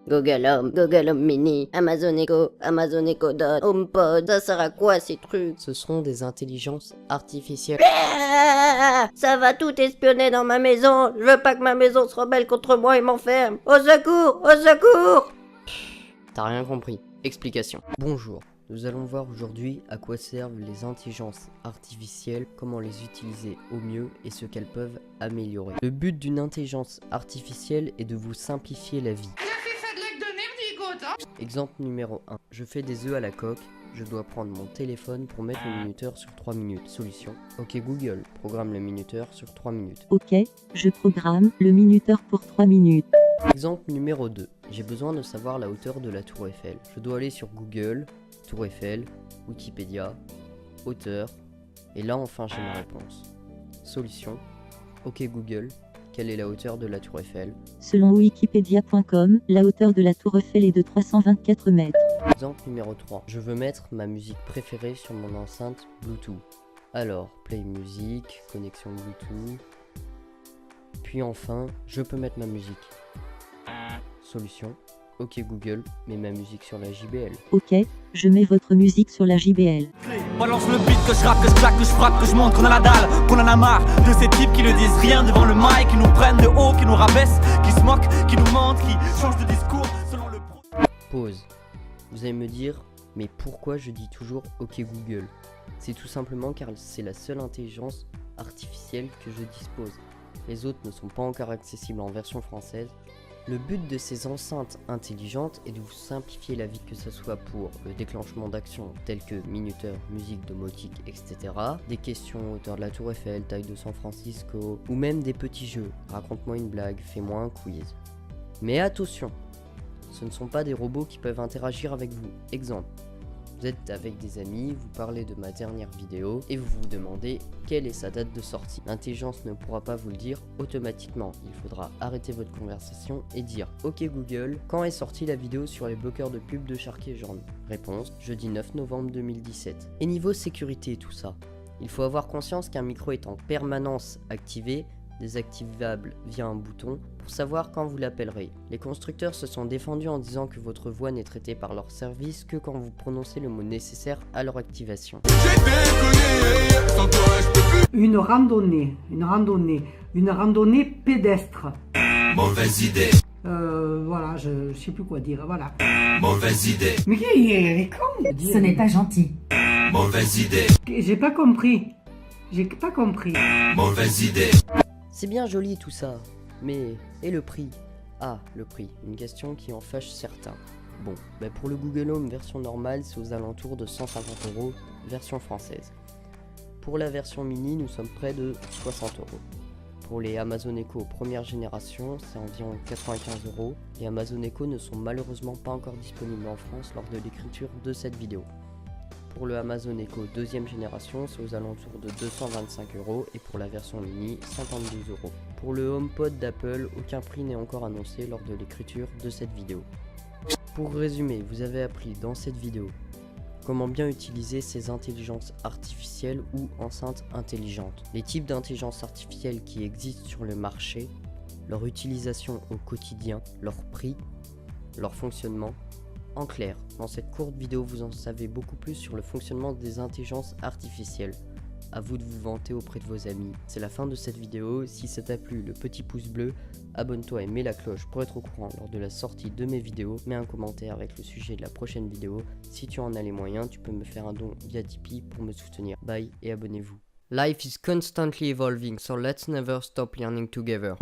Google Home, Google Home Mini, Amazon Echo, Amazon Echo Dot, HomePod, ça sert à quoi ces trucs? Ce sont des intelligences artificielles. Ah, ça va tout espionner dans ma maison. Je veux pas que ma maison se rebelle contre moi et m'enferme. Au secours, au secours! T'as rien compris. Explication. Bonjour. Nous allons voir aujourd'hui à quoi servent les intelligences artificielles, comment les utiliser au mieux et ce qu'elles peuvent améliorer. Le but d'une intelligence artificielle est de vous simplifier la vie. Exemple numéro 1. Je fais des œufs à la coque. Je dois prendre mon téléphone pour mettre le minuteur sur 3 minutes. Solution. Ok Google, programme le minuteur sur 3 minutes. Ok, je programme le minuteur pour 3 minutes. Exemple numéro 2. J'ai besoin de savoir la hauteur de la tour Eiffel. Je dois aller sur Google, tour Eiffel, Wikipédia, hauteur, et là enfin j'ai ma réponse. Solution. Ok Google, quelle est la hauteur de la tour Eiffel? Selon wikipedia.com, la hauteur de la tour Eiffel est de 324 mètres. Exemple numéro 3. Je veux mettre ma musique préférée sur mon enceinte Bluetooth. Alors, play music, connexion Bluetooth. Puis enfin, je peux mettre ma musique. Solution. Ok Google, mets ma musique sur la JBL. Ok, je mets votre musique sur la JBL. Balance le beat, que je rappe, que je claque, que je frappe, que je montre qu'on a la dalle, qu'on en a marre de ces types qui ne disent rien devant le mic, qui nous prennent de haut, qui nous rabaissent, qui se moquent, qui nous mentent, qui changent de discours selon le pro. Pause. Vous allez me dire, mais pourquoi je dis toujours ok Google? C'est tout simplement car c'est la seule intelligence artificielle que je dispose. Les autres ne sont pas encore accessibles en version française. Le but de ces enceintes intelligentes est de vous simplifier la vie, que ce soit pour le déclenchement d'actions telles que minuteur, musique, domotique, etc. Des questions, hauteur de la tour Eiffel, taille de San Francisco, ou même des petits jeux, raconte-moi une blague, fais-moi un quiz. Mais attention, ce ne sont pas des robots qui peuvent interagir avec vous. Exemple, vous êtes avec des amis, vous parlez de ma dernière vidéo et vous vous demandez quelle est sa date de sortie. L'intelligence ne pourra pas vous le dire automatiquement. Il faudra arrêter votre conversation et dire ok Google, quand est sortie la vidéo sur les bloqueurs de pub de Sharky Journey? Réponse, jeudi 9 novembre 2017. Et niveau sécurité et tout ça, il faut avoir conscience qu'un micro est en permanence activé, désactivable via un bouton, pour savoir quand vous l'appellerez. Les constructeurs se sont défendus en disant que votre voix n'est traitée par leur service que quand vous prononcez le mot nécessaire à leur activation. Une randonnée pédestre. Mauvaise idée. Voilà, je sais plus quoi dire, voilà. Mauvaise idée. Mais il est con de dire. Ce n'est pas gentil. Mauvaise idée. J'ai pas compris. Mauvaise idée. C'est bien joli tout ça, mais et le prix? Ah, le prix, une question qui en fâche certains. Bon, pour le Google Home version normale, c'est aux alentours de 150 €, version française. Pour la version mini, nous sommes près de 60 €. Pour les Amazon Echo première génération, c'est environ 95 €. Les Amazon Echo ne sont malheureusement pas encore disponibles en France lors de l'écriture de cette vidéo. Pour le Amazon Echo deuxième génération, c'est aux alentours de 225 € et pour la version mini, 52 €. Pour le HomePod d'Apple, aucun prix n'est encore annoncé lors de l'écriture de cette vidéo. Pour résumer, vous avez appris dans cette vidéo comment bien utiliser ces intelligences artificielles ou enceintes intelligentes, les types d'intelligence artificielle qui existent sur le marché, leur utilisation au quotidien, leur prix, leur fonctionnement. En clair, dans cette courte vidéo, vous en savez beaucoup plus sur le fonctionnement des intelligences artificielles. À vous de vous vanter auprès de vos amis. C'est la fin de cette vidéo. Si ça t'a plu, le petit pouce bleu, abonne-toi et mets la cloche pour être au courant lors de la sortie de mes vidéos. Mets un commentaire avec le sujet de la prochaine vidéo. Si tu en as les moyens, tu peux me faire un don via Tipeee pour me soutenir. Bye et abonnez-vous. Life is constantly evolving, so let's never stop learning together.